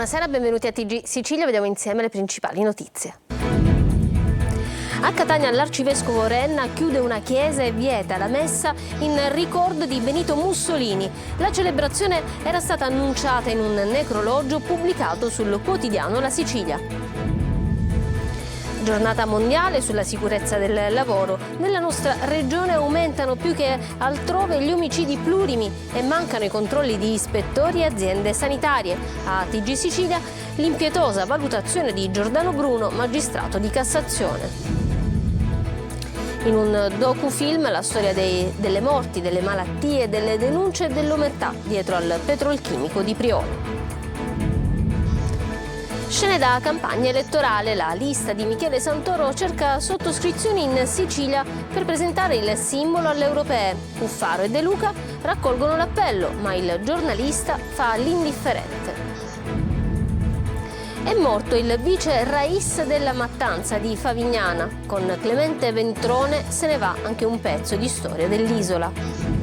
buonasera, benvenuti a TG Sicilia, vediamo insieme le principali notizie. A Catania l'arcivescovo Renna chiude una chiesa e vieta la messa in ricordo di Benito Mussolini. La celebrazione era stata annunciata in un necrologio pubblicato sul quotidiano La Sicilia. Giornata mondiale sulla sicurezza del lavoro. Nella nostra regione aumentano più che altrove gli omicidi plurimi e mancano i controlli di ispettori e aziende sanitarie. A TG Sicilia l'impietosa valutazione di Giordano Bruno, magistrato di Cassazione. In un docufilm la storia delle morti, delle malattie, delle denunce e dell'omertà dietro al petrolchimico di Priolo. Scene da campagna elettorale, la lista di Michele Santoro cerca sottoscrizioni in Sicilia per presentare il simbolo alle europee. Cuffaro e De Luca raccolgono l'appello, ma il giornalista fa l'indifferente. È morto il vice Rais della mattanza di Favignana. Con Clemente Ventrone se ne va anche un pezzo di storia dell'isola.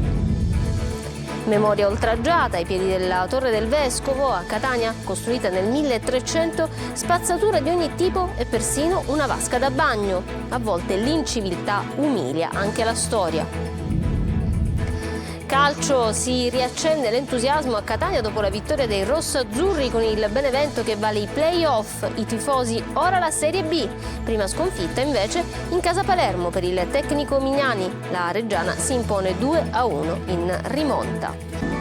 Memoria oltraggiata ai piedi della Torre del Vescovo a Catania, costruita nel 1300, spazzatura di ogni tipo e persino una vasca da bagno. A volte l'inciviltà umilia anche la storia. Calcio, si riaccende l'entusiasmo a Catania dopo la vittoria dei rossazzurri con il Benevento che vale i play-off. I tifosi ora la Serie B. Prima sconfitta invece in casa Palermo per il tecnico Mignani. La Reggiana si impone 2-1 in rimonta.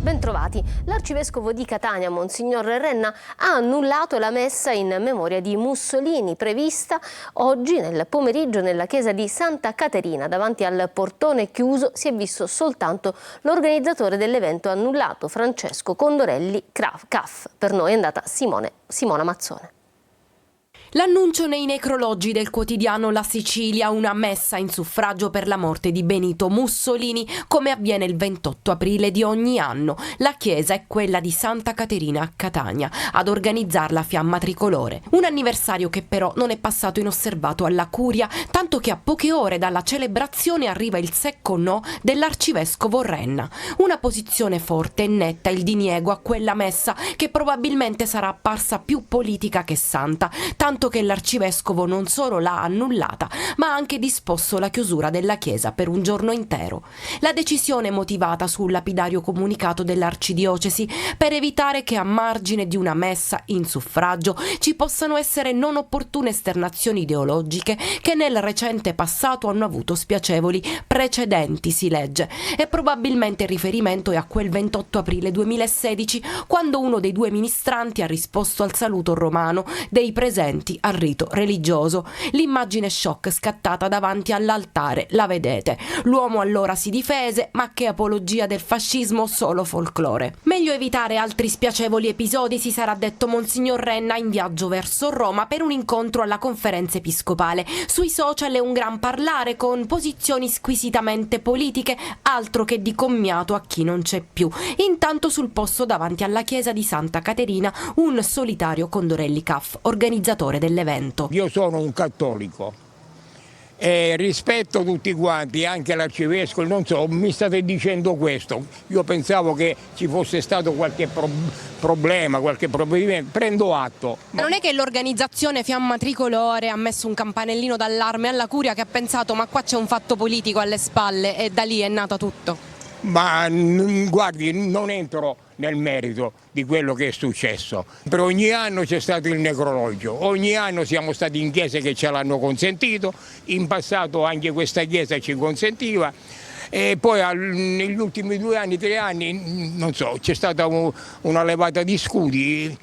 Bentrovati. L'arcivescovo di Catania, Monsignor Renna, ha annullato la messa in memoria di Mussolini prevista oggi nel pomeriggio nella chiesa di Santa Caterina. Davanti al portone chiuso si è visto soltanto l'organizzatore dell'evento annullato, Francesco Condorelli CAF. Per noi è andata Simona Mazzone. L'annuncio nei necrologi del quotidiano La Sicilia, una messa in suffragio per la morte di Benito Mussolini, come avviene il 28 aprile di ogni anno. La chiesa è quella di Santa Caterina a Catania, ad organizzarla Fiamma Tricolore. Un anniversario che però non è passato inosservato alla curia, tanto che a poche ore dalla celebrazione arriva il secco no dell'arcivescovo Renna. Una posizione forte e netta, il diniego a quella messa che probabilmente sarà apparsa più politica che santa, tanto che l'arcivescovo non solo l'ha annullata, ma ha anche disposto la chiusura della chiesa per un giorno intero. La decisione è motivata sul lapidario comunicato dell'arcidiocesi per evitare che a margine di una messa in suffragio ci possano essere non opportune esternazioni ideologiche che nel recente passato hanno avuto spiacevoli precedenti, si legge. E probabilmente il riferimento è a quel 28 aprile 2016, quando uno dei due ministranti ha risposto al saluto romano dei presenti al rito religioso. L'immagine shock scattata davanti all'altare, la vedete. L'uomo allora si difese, ma che apologia del fascismo, solo folklore. Meglio evitare altri spiacevoli episodi, si sarà detto Monsignor Renna in viaggio verso Roma per un incontro alla conferenza episcopale. Sui social è un gran parlare con posizioni squisitamente politiche, altro che di commiato a chi non c'è più. Intanto sul posto davanti alla chiesa di Santa Caterina un solitario Condorelli CAF, organizzatore dell'evento. Io sono un cattolico e rispetto tutti quanti, anche l'arcivescovo, non so, mi state dicendo questo, io pensavo che ci fosse stato qualche problema, qualche provvedimento, prendo atto. Non è che l'organizzazione Fiamma Tricolore ha messo un campanellino d'allarme alla curia che ha pensato ma qua c'è un fatto politico alle spalle e da lì è nato tutto? Ma guardi, non entro nel merito di quello che è successo. Per ogni anno c'è stato il necrologio, ogni anno siamo stati in chiese che ce l'hanno consentito, in passato anche questa chiesa ci consentiva e poi negli ultimi 2 anni, 3 anni, non so, c'è stata una levata di scudi.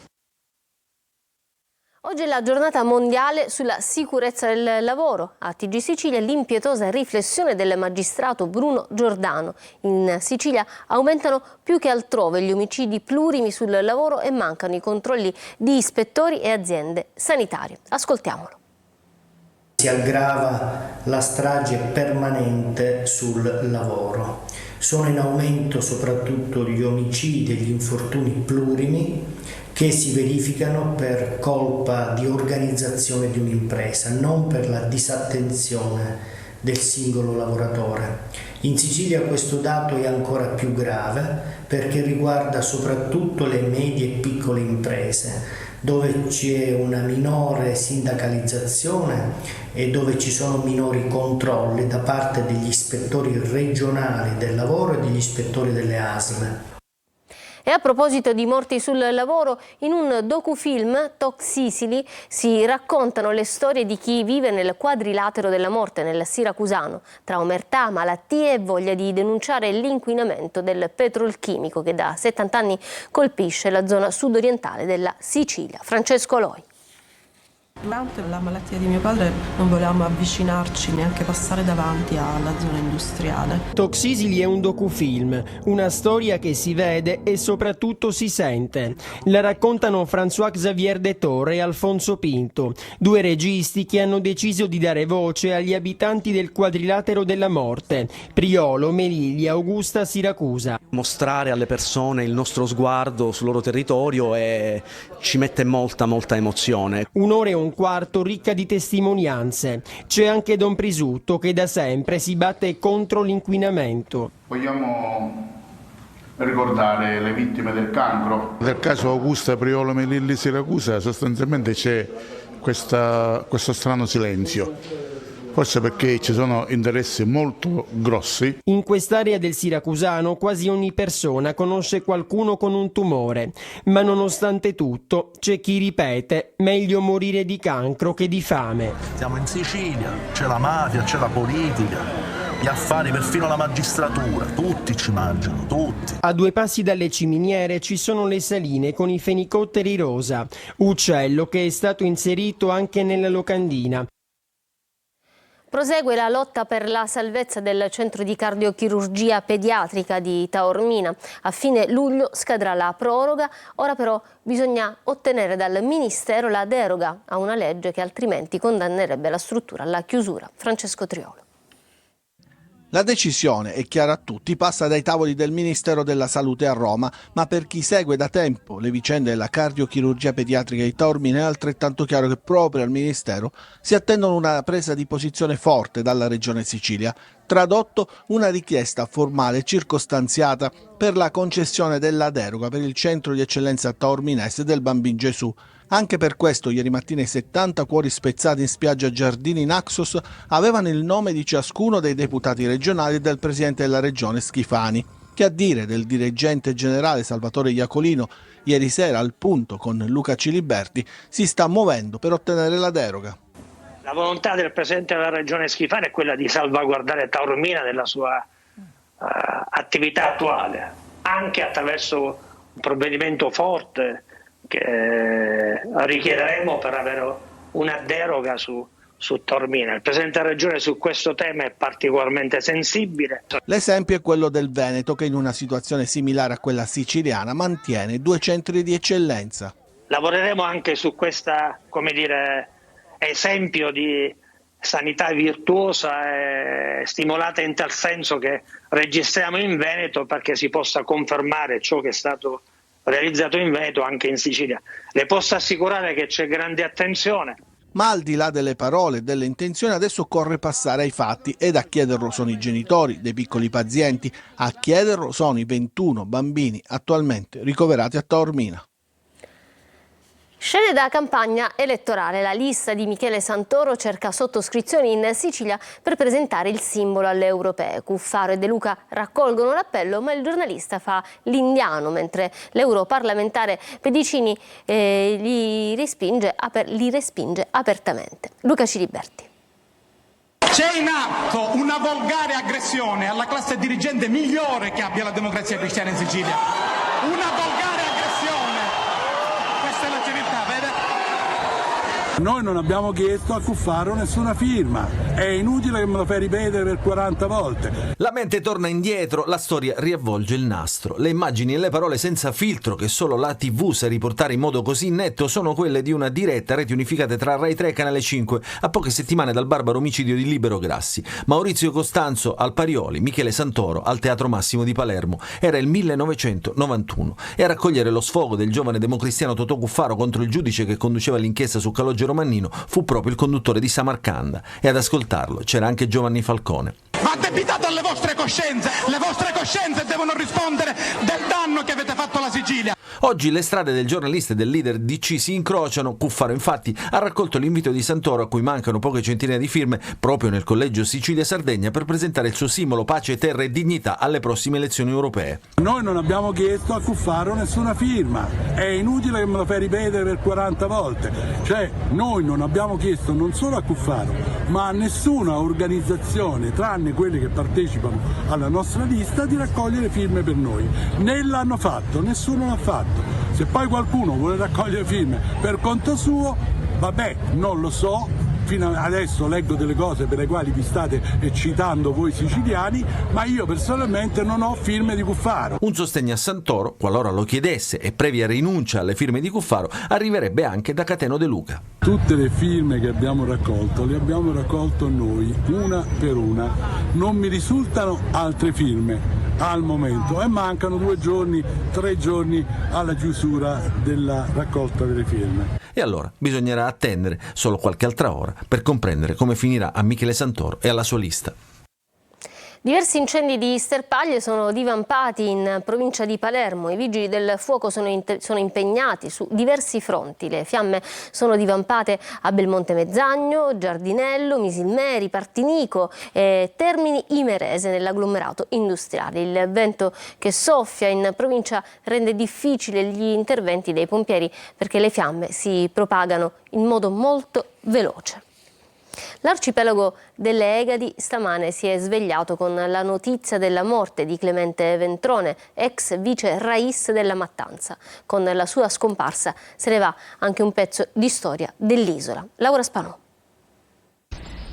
Oggi è la giornata mondiale sulla sicurezza del lavoro. A TG Sicilia l'impietosa riflessione del magistrato Bruno Giordano. In Sicilia aumentano più che altrove gli omicidi plurimi sul lavoro e mancano i controlli di ispettori e aziende sanitarie. Ascoltiamolo. Si aggrava la strage permanente sul lavoro. Sono in aumento soprattutto gli omicidi e gli infortuni plurimi che si verificano per colpa di organizzazione di un'impresa, non per la disattenzione del singolo lavoratore. In Sicilia questo dato è ancora più grave perché riguarda soprattutto le medie e piccole imprese, dove c'è una minore sindacalizzazione e dove ci sono minori controlli da parte degli ispettori regionali del lavoro e degli ispettori delle ASL. E a proposito di morti sul lavoro, in un docufilm, Toxicity, si raccontano le storie di chi vive nel quadrilatero della morte nel siracusano, tra omertà, malattie e voglia di denunciare l'inquinamento del petrolchimico che da 70 anni colpisce la zona sudorientale della Sicilia. Francesco Loi. Durante la malattia di mio padre non volevamo avvicinarci, neanche passare davanti alla zona industriale. Toxicity è un docufilm, una storia che si vede e soprattutto si sente. La raccontano François Xavier de Torre e Alfonso Pinto, due registi che hanno deciso di dare voce agli abitanti del quadrilatero della morte, Priolo, Melilli, Augusta, Siracusa. Mostrare alle persone il nostro sguardo sul loro territorio ci mette molta emozione. Un'ora e un quarto ricca di testimonianze. C'è anche Don Prisutto che da sempre si batte contro l'inquinamento. Vogliamo ricordare le vittime del cancro. Nel caso Augusta, Priolo, Melilli, Siracusa sostanzialmente c'è questo strano silenzio. Forse perché ci sono interessi molto grossi. In quest'area del siracusano quasi ogni persona conosce qualcuno con un tumore, ma nonostante tutto c'è chi ripete meglio morire di cancro che di fame. Siamo in Sicilia, c'è la mafia, c'è la politica, gli affari, perfino la magistratura, tutti ci mangiano, tutti. A 2 passi dalle ciminiere ci sono le saline con i fenicotteri rosa, uccello che è stato inserito anche nella locandina. Prosegue la lotta per la salvezza del centro di cardiochirurgia pediatrica di Taormina. A fine luglio scadrà la proroga, ora però bisogna ottenere dal Ministero la deroga a una legge che altrimenti condannerebbe la struttura alla chiusura. Francesco Triolo. La decisione, è chiara a tutti, passa dai tavoli del Ministero della Salute a Roma, ma per chi segue da tempo le vicende della cardiochirurgia pediatrica di Taormina è altrettanto chiaro che proprio al Ministero si attendono una presa di posizione forte dalla Regione Sicilia, tradotto una richiesta formale circostanziata per la concessione della deroga per il centro di eccellenza taorminese del Bambin Gesù. Anche per questo ieri mattina i 70 cuori spezzati in spiaggia Giardini Naxos avevano il nome di ciascuno dei deputati regionali e del presidente della regione Schifani, che a dire del dirigente generale Salvatore Iacolino ieri sera al punto con Luca Ciliberti si sta muovendo per ottenere la deroga. La volontà del presidente della regione Schifani è quella di salvaguardare Taormina nella sua attività attuale, anche attraverso un provvedimento forte che richiederemo per avere una deroga su Taormina. Il Presidente della Regione su questo tema è particolarmente sensibile. L'esempio è quello del Veneto che in una situazione similare a quella siciliana mantiene 2 centri di eccellenza. Lavoreremo anche su questa, esempio di sanità virtuosa e stimolata in tal senso che registriamo in Veneto perché si possa confermare ciò che è stato realizzato in Veneto anche in Sicilia. Le posso assicurare che c'è grande attenzione. Ma al di là delle parole e delle intenzioni adesso occorre passare ai fatti ed a chiederlo sono i genitori dei piccoli pazienti, a chiederlo sono i 21 bambini attualmente ricoverati a Taormina. Scene da campagna elettorale. La lista di Michele Santoro cerca sottoscrizioni in Sicilia per presentare il simbolo alle europee. Cuffaro e De Luca raccolgono l'appello, ma il giornalista fa l'indiano, mentre l'europarlamentare Pedicini li respinge apertamente. Luca Ciliberti. C'è in atto una volgare aggressione alla classe dirigente migliore che abbia la Democrazia Cristiana in Sicilia. Una volgare aggressione. Questa è la civiltà, vede? Noi non abbiamo chiesto a Cuffaro nessuna firma, è inutile che me lo fai ripetere per 40 volte. La mente torna indietro, la storia riavvolge il nastro. Le immagini e le parole senza filtro che solo la TV sa riportare in modo così netto sono quelle di una diretta a reti unificate tra Rai 3 e Canale 5 a poche settimane dal barbaro omicidio di Libero Grassi. Maurizio Costanzo al Parioli, Michele Santoro al Teatro Massimo di Palermo. Era il 1991 e a raccogliere lo sfogo del giovane democristiano Totò Cuffaro contro il giudice che conduceva l'inchiesta su Calogero Pietro Mannino fu proprio il conduttore di Samarcanda e ad ascoltarlo c'era anche Giovanni Falcone. Ma addebitate alle vostre coscienze, le vostre coscienze devono rispondere del danno che avete fatto alla Sicilia. Oggi le strade del giornalista e del leader DC si incrociano. Cuffaro infatti ha raccolto l'invito di Santoro, a cui mancano poche centinaia di firme, proprio nel collegio Sicilia-Sardegna per presentare il suo simbolo pace, terra e dignità alle prossime elezioni europee. Noi non abbiamo chiesto a Cuffaro nessuna firma, è inutile che me lo fai ripetere per 40 volte, cioè noi non abbiamo chiesto non solo a Cuffaro ma a nessuna organizzazione, tranne quelle che partecipano alla nostra lista, di raccogliere firme per noi. Né l'hanno fatto, nessuno l'ha fatto. Se poi qualcuno vuole raccogliere firme per conto suo, vabbè, non lo so, fino adesso leggo delle cose per le quali vi state eccitando voi siciliani, ma io personalmente non ho firme di Cuffaro. Un sostegno a Santoro, qualora lo chiedesse e previa rinuncia alle firme di Cuffaro, arriverebbe anche da Cateno De Luca. Tutte le firme che abbiamo raccolto le abbiamo raccolto noi, una per una. Non mi risultano altre firme al momento e mancano 2 giorni, 3 giorni alla chiusura della raccolta delle firme. E allora bisognerà attendere solo qualche altra ora per comprendere come finirà a Michele Santoro e alla sua lista. Diversi incendi di sterpaglie sono divampati in provincia di Palermo. I vigili del fuoco sono impegnati su diversi fronti. Le fiamme sono divampate a Belmonte Mezzagno, Giardinello, Misilmeri, Partinico e Termini Imerese nell'agglomerato industriale. Il vento che soffia in provincia rende difficile gli interventi dei pompieri perché le fiamme si propagano in modo molto veloce. L'arcipelago delle Egadi stamane si è svegliato con la notizia della morte di Clemente Ventrone, ex vice rais della Mattanza. Con la sua scomparsa se ne va anche un pezzo di storia dell'isola. Laura Spanò.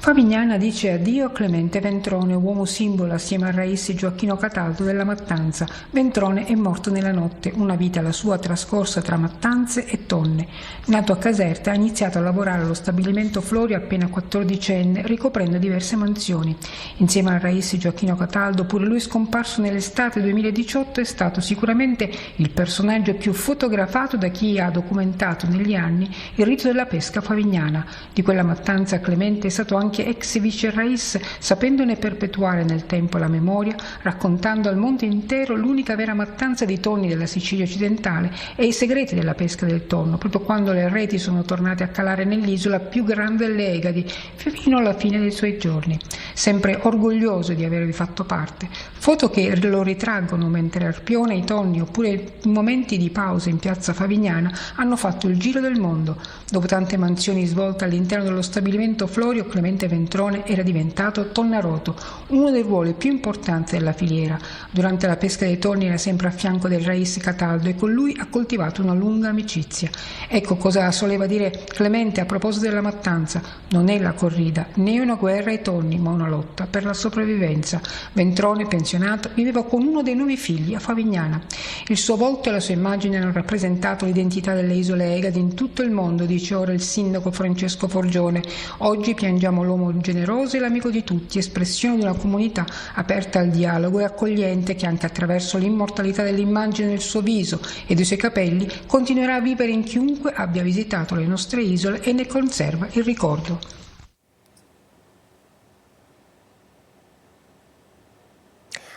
Favignana dice addio a Clemente Ventrone, uomo simbolo assieme al rais Gioacchino Cataldo della Mattanza. Ventrone è morto nella notte, una vita la sua trascorsa tra Mattanze e Tonne. Nato a Caserta, ha iniziato a lavorare allo stabilimento Florio appena 14enne, ricoprendo diverse mansioni. Insieme al rais Gioacchino Cataldo, pure lui scomparso nell'estate 2018, è stato sicuramente il personaggio più fotografato da chi ha documentato negli anni il rito della pesca favignana. Di quella Mattanza Clemente è stato anche ex vice rais, sapendone perpetuare nel tempo la memoria, raccontando al mondo intero l'unica vera mattanza di tonni della Sicilia occidentale e i segreti della pesca del tonno, proprio quando le reti sono tornate a calare nell'isola più grande delle Egadi, fino alla fine dei suoi giorni. Sempre orgoglioso di avervi fatto parte. Foto che lo ritraggono mentre Arpione, i tonni oppure i momenti di pausa in piazza Favignana hanno fatto il giro del mondo. Dopo tante mansioni svolte all'interno dello stabilimento Florio, Clemente Ventrone era diventato tonnaroto, uno dei ruoli più importanti della filiera. Durante la pesca dei tonni era sempre a fianco del rais Cataldo e con lui ha coltivato una lunga amicizia. Ecco cosa soleva dire Clemente a proposito della Mattanza: non è la corrida né una guerra ai tonni, ma una lotta per la sopravvivenza. Ventrone, pensionato, viveva con uno dei 9 figli a Favignana. Il suo volto e la sua immagine hanno rappresentato l'identità delle isole Egadi in tutto il mondo, dice ora il sindaco Francesco Forgione. Oggi piangiamo l'uomo generoso e l'amico di tutti, espressione di una comunità aperta al dialogo e accogliente che anche attraverso l'immortalità dell'immagine del suo viso e dei suoi capelli continuerà a vivere in chiunque abbia visitato le nostre isole e ne conserva il ricordo.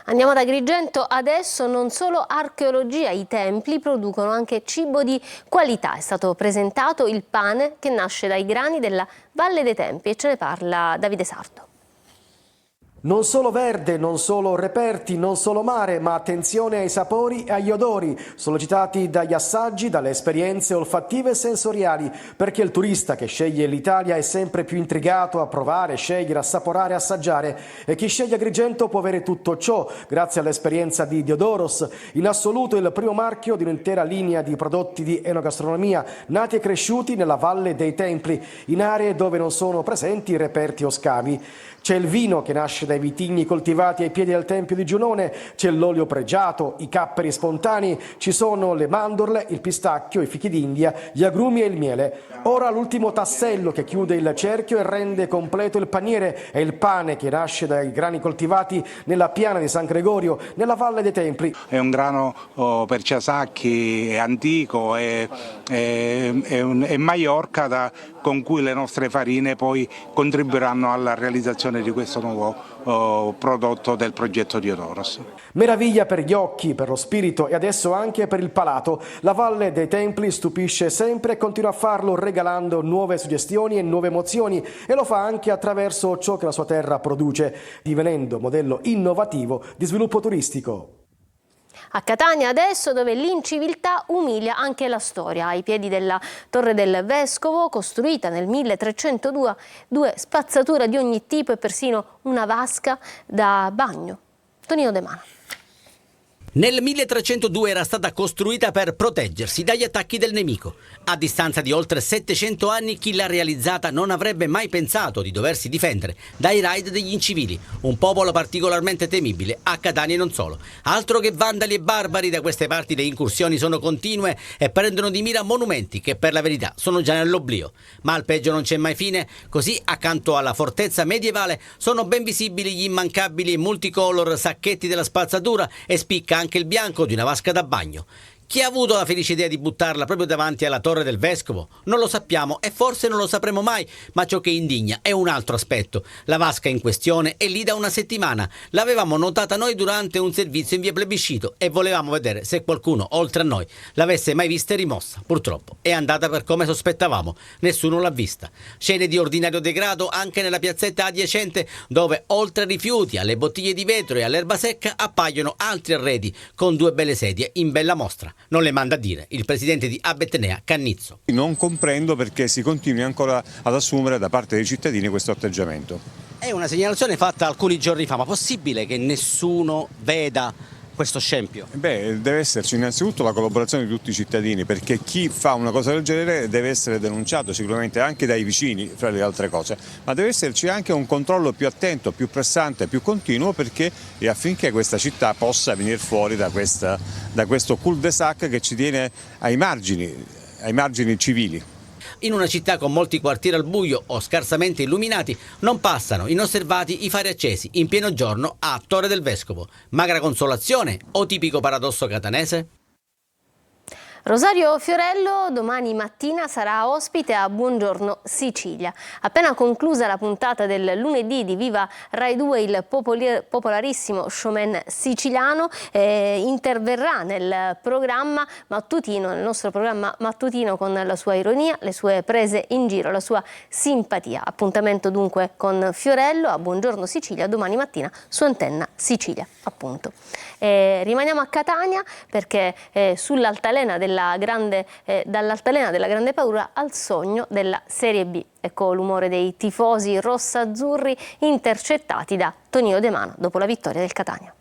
Andiamo ad Agrigento, adesso non solo archeologia, i templi producono anche cibo di qualità. È stato presentato il pane che nasce dai grani della Valle dei Tempi e ce ne parla Davide Sardo. Non solo verde, non solo reperti, non solo mare, ma attenzione ai sapori e agli odori, sollecitati dagli assaggi, dalle esperienze olfattive e sensoriali, perché il turista che sceglie l'Italia è sempre più intrigato a provare, scegliere, assaporare, assaggiare, e chi sceglie Agrigento può avere tutto ciò grazie all'esperienza di Diodoros, in assoluto il primo marchio di un'intera linea di prodotti di enogastronomia nati e cresciuti nella Valle dei Templi, in aree dove non sono presenti reperti o scavi. C'è il vino che nasce dai vitigni coltivati ai piedi del Tempio di Giunone, c'è l'olio pregiato, i capperi spontanei, ci sono le mandorle, il pistacchio, i fichi d'India, gli agrumi e il miele. Ora l'ultimo tassello che chiude il cerchio e rende completo il paniere è il pane che nasce dai grani coltivati nella piana di San Gregorio, nella Valle dei Templi. È un grano per Ciasacchi, è antico, è Maiorca con cui le nostre farine poi contribuiranno alla realizzazione di questo nuovo prodotto del progetto Diodoros. Meraviglia per gli occhi, per lo spirito e adesso anche per il palato. La Valle dei Templi stupisce sempre e continua a farlo regalando nuove suggestioni e nuove emozioni, e lo fa anche attraverso ciò che la sua terra produce, divenendo modello innovativo di sviluppo turistico. A Catania adesso, dove l'inciviltà umilia anche la storia. Ai piedi della Torre del Vescovo, costruita nel 1302, 2 spazzature di ogni tipo e persino una vasca da bagno. Tonino De Mano. Nel 1302 era stata costruita per proteggersi dagli attacchi del nemico. A distanza di oltre 700 anni, chi l'ha realizzata non avrebbe mai pensato di doversi difendere dai raid degli incivili, un popolo particolarmente temibile a Catania e non solo. Altro che vandali e barbari, da queste parti le incursioni sono continue e prendono di mira monumenti che per la verità sono già nell'oblio. Ma al peggio non c'è mai fine, così accanto alla fortezza medievale sono ben visibili gli immancabili multicolor sacchetti della spazzatura e spicca anche il bianco di una vasca da bagno. Chi ha avuto la felice idea di buttarla proprio davanti alla Torre del Vescovo? Non lo sappiamo e forse non lo sapremo mai, ma ciò che indigna è un altro aspetto. La vasca in questione è lì da una settimana. L'avevamo notata noi durante un servizio in via Plebiscito e volevamo vedere se qualcuno, oltre a noi, l'avesse mai vista e rimossa. Purtroppo è andata per come sospettavamo. Nessuno l'ha vista. Scene di ordinario degrado anche nella piazzetta adiacente, dove oltre ai rifiuti, alle bottiglie di vetro e all'erba secca appaiono altri arredi con 2 belle sedie in bella mostra. Non le manda a dire il presidente di Abetnea, Cannizzo. Non comprendo perché si continui ancora ad assumere da parte dei cittadini questo atteggiamento. È una segnalazione fatta alcuni giorni fa, ma possibile che nessuno veda questo scempio? Deve esserci innanzitutto la collaborazione di tutti i cittadini, perché chi fa una cosa del genere deve essere denunciato sicuramente anche dai vicini, fra le altre cose, ma deve esserci anche un controllo più attento, più pressante, più continuo, e affinché questa città possa venire fuori da questo cul-de-sac che ci tiene ai margini civili. In una città con molti quartieri al buio o scarsamente illuminati non passano inosservati i fari accesi in pieno giorno a Torre del Vescovo. Magra consolazione o tipico paradosso catanese? Rosario Fiorello domani mattina sarà ospite a Buongiorno Sicilia. Appena conclusa la puntata del lunedì di Viva Rai 2, il popolarissimo showman siciliano interverrà nel nostro programma mattutino, con la sua ironia, le sue prese in giro, la sua simpatia. Appuntamento dunque con Fiorello a Buongiorno Sicilia domani mattina su Antenna Sicilia, appunto. Rimaniamo a Catania perché dall'altalena della grande paura al sogno della Serie B. Ecco l'umore dei tifosi rossazzurri intercettati da Tonino De Mano dopo la vittoria del Catania.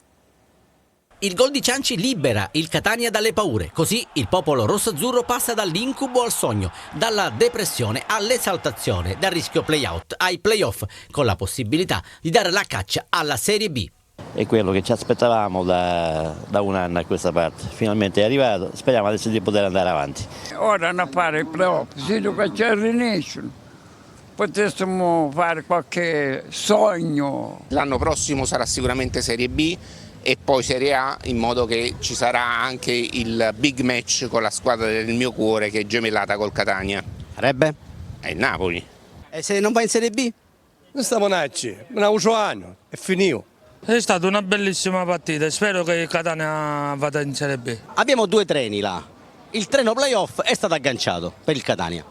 Il gol di Cianci libera il Catania dalle paure, così il popolo rossazzurro passa dall'incubo al sogno, dalla depressione all'esaltazione, dal rischio play-out ai play-off, con la possibilità di dare la caccia alla Serie B. È quello che ci aspettavamo da un anno a questa parte, finalmente è arrivato, speriamo adesso di poter andare avanti. Ora a fare il playoff, se c'è il Renation, potessimo fare qualche sogno. L'anno prossimo sarà sicuramente Serie B e poi Serie A, in modo che ci sarà anche il big match con la squadra del mio cuore che è gemellata col Catania. Sarebbe? È il Napoli. E se non va in Serie B? Non stiamo nacci, un altro anno, è finito. È stata una bellissima partita, spero che il Catania vada in Serie B. Abbiamo 2 treni là, il treno playoff è stato agganciato per il Catania.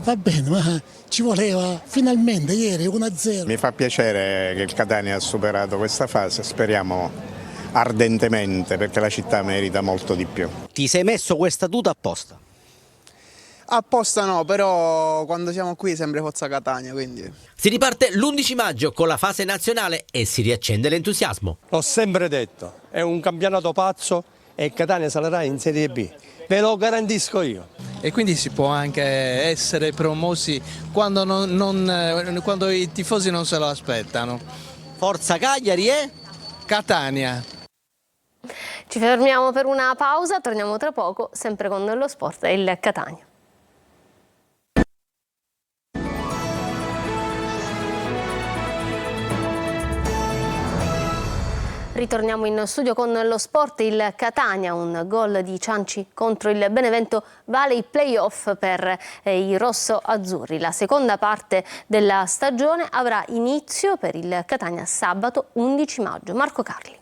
Va bene, ma ci voleva finalmente ieri 1-0. Mi fa piacere che il Catania ha superato questa fase, speriamo ardentemente perché la città merita molto di più. Ti sei messo questa tuta apposta? Apposta no, però quando siamo qui sembra Forza Catania, quindi. Si riparte l'11 maggio con la fase nazionale e si riaccende l'entusiasmo. L'ho sempre detto, è un campionato pazzo e il Catania salirà in Serie B, ve lo garantisco io. E quindi si può anche essere promossi quando i tifosi non se lo aspettano. Forza Cagliari e Catania. Ci fermiamo per una pausa, torniamo tra poco, sempre con lo sport e il Catania. Ritorniamo in studio con lo sport. Il Catania, un gol di Cianci contro il Benevento vale i play-off per i rosso-azzurri. La seconda parte della stagione avrà inizio per il Catania sabato 11 maggio. Marco Carli.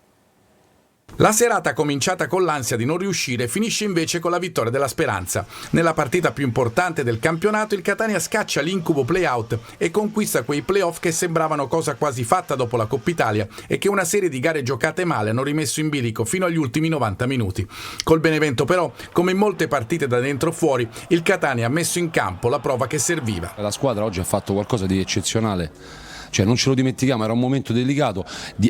La serata, cominciata con l'ansia di non riuscire, finisce invece con la vittoria della speranza. Nella partita più importante del campionato il Catania scaccia l'incubo play-out e conquista quei play-off che sembravano cosa quasi fatta dopo la Coppa Italia e che una serie di gare giocate male hanno rimesso in bilico fino agli ultimi 90 minuti. Col Benevento però, come in molte partite da dentro fuori, il Catania ha messo in campo la prova che serviva. La squadra oggi ha fatto qualcosa di eccezionale. Cioè, non ce lo dimentichiamo, era un momento delicato.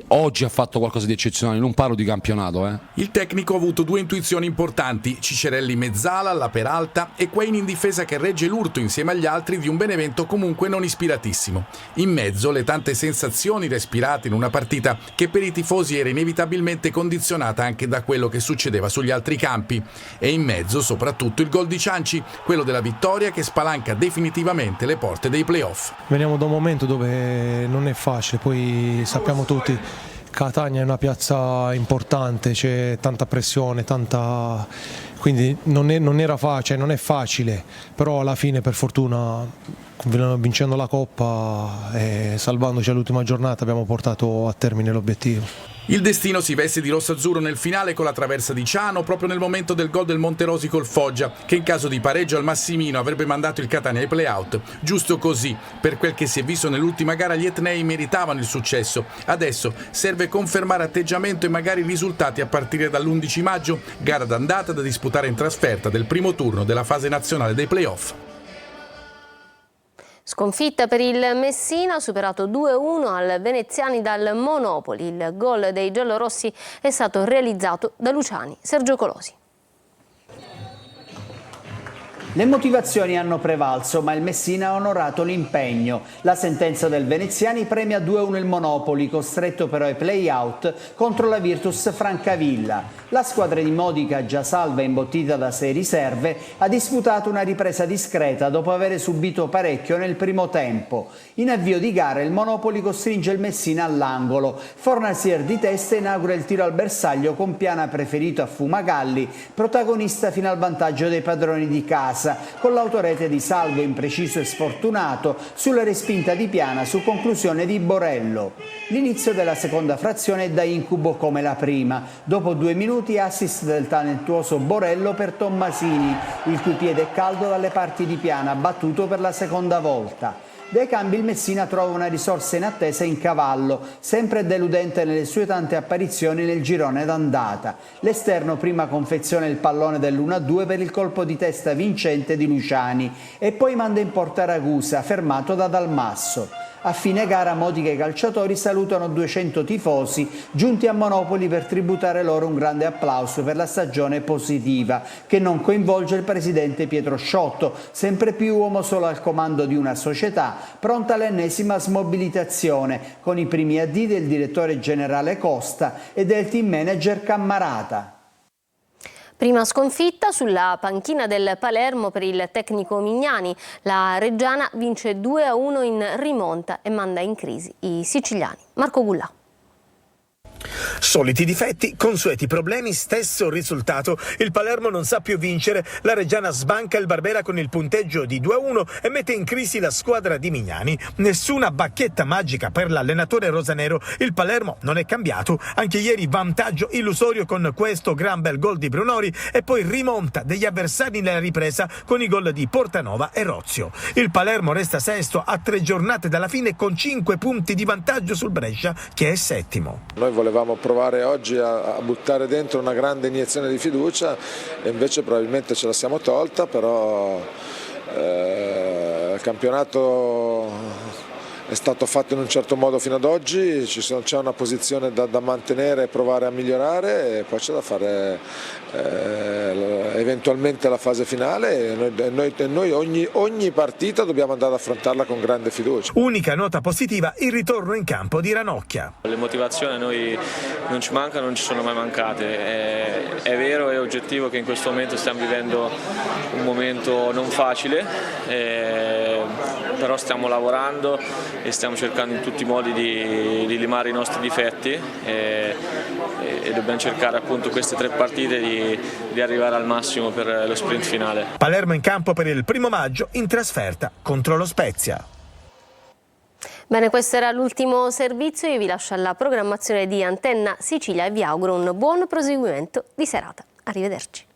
Oggi ha fatto qualcosa di eccezionale, non parlo di campionato. Il tecnico ha avuto due intuizioni importanti: Cicerelli mezzala, la Peralta e Quain in difesa che regge l'urto insieme agli altri di un Benevento comunque non ispiratissimo. In mezzo le tante sensazioni respirate in una partita che per i tifosi era inevitabilmente condizionata anche da quello che succedeva sugli altri campi. E in mezzo soprattutto il gol di Cianci, quello della vittoria che spalanca definitivamente le porte dei play-off. Veniamo da un momento dove non è facile, poi sappiamo tutti Catania è una piazza importante, c'è tanta pressione, quindi non era facile, non è facile, però alla fine per fortuna vincendo la Coppa e salvandoci all'ultima giornata abbiamo portato a termine l'obiettivo. Il destino si veste di rosso-azzurro nel finale con la traversa di Ciano proprio nel momento del gol del Monterosi col Foggia, che in caso di pareggio al Massimino avrebbe mandato il Catania ai play-out. Giusto così, per quel che si è visto nell'ultima gara gli etnei meritavano il successo. Adesso serve confermare atteggiamento e magari risultati a partire dall'11 maggio, gara d'andata da disputare in trasferta del primo turno della fase nazionale dei play-off. Sconfitta per il Messina, superato 2-1 al Veneziani dal Monopoli. Il gol dei giallorossi è stato realizzato da Luciani. Sergio Colosi. Le motivazioni hanno prevalso, ma il Messina ha onorato l'impegno. La sentenza del Veneziani premia 2-1 il Monopoli, costretto però ai play-out contro la Virtus Francavilla. La squadra di Modica, già salva e imbottita da 6 riserve, ha disputato una ripresa discreta dopo aver subito parecchio nel primo tempo. In avvio di gara il Monopoli costringe il Messina all'angolo. Fornasier di testa inaugura il tiro al bersaglio con Piana preferito a Fumagalli, protagonista fino al vantaggio dei padroni di casa, con l'autorete di Salvo impreciso e sfortunato sulla respinta di Piana su conclusione di Borello. L'inizio della seconda frazione è da incubo come la prima. Dopo 2 minuti assist del talentuoso Borello per Tommasini, il cui piede è caldo dalle parti di Piana, battuto per la seconda volta. Dai cambi il Messina trova una risorsa inattesa in Cavallo, sempre deludente nelle sue tante apparizioni nel girone d'andata. L'esterno prima confeziona il pallone dell'1-2 per il colpo di testa vincente di Luciani e poi manda in porta Ragusa, fermato da Dalmasso. A fine gara Modica e i calciatori salutano 200 tifosi giunti a Monopoli per tributare loro un grande applauso per la stagione positiva, che non coinvolge il presidente Pietro Sciotto, sempre più uomo solo al comando di una società pronta all'ennesima smobilitazione, con i primi addii del direttore generale Costa e del team manager Cammarata. Prima sconfitta sulla panchina del Palermo per il tecnico Mignani. La Reggiana vince 2-1 in rimonta e manda in crisi i siciliani. Marco Gullà. Soliti difetti, consueti problemi, stesso risultato. Il Palermo non sa più vincere, la Reggiana sbanca il Barbera con il punteggio di 2-1 e mette in crisi la squadra di Mignani. Nessuna bacchetta magica per l'allenatore rosanero, il Palermo non è cambiato, anche ieri vantaggio illusorio con questo gran bel gol di Brunori e poi rimonta degli avversari nella ripresa con i gol di Portanova e Rozio. Il Palermo resta sesto a 3 giornate dalla fine con 5 punti di vantaggio sul Brescia che è settimo. Noi volevamo provare oggi a buttare dentro una grande iniezione di fiducia e invece probabilmente ce la siamo tolta, però il campionato è stato fatto in un certo modo fino ad oggi, c'è una posizione da mantenere e provare a migliorare, e poi c'è da fare eventualmente la fase finale, e noi ogni partita dobbiamo andare ad affrontarla con grande fiducia. Unica nota positiva il ritorno in campo di Ranocchia. Le motivazioni a noi non ci mancano, non ci sono mai mancate. È vero e oggettivo che in questo momento stiamo vivendo un momento non facile, però stiamo lavorando e stiamo cercando in tutti i modi di limare i nostri difetti e dobbiamo cercare appunto queste 3 partite di arrivare al massimo per lo sprint finale. Palermo in campo per il 1° maggio in trasferta contro lo Spezia. Bene, questo era l'ultimo servizio, io vi lascio alla programmazione di Antenna Sicilia e vi auguro un buon proseguimento di serata. Arrivederci.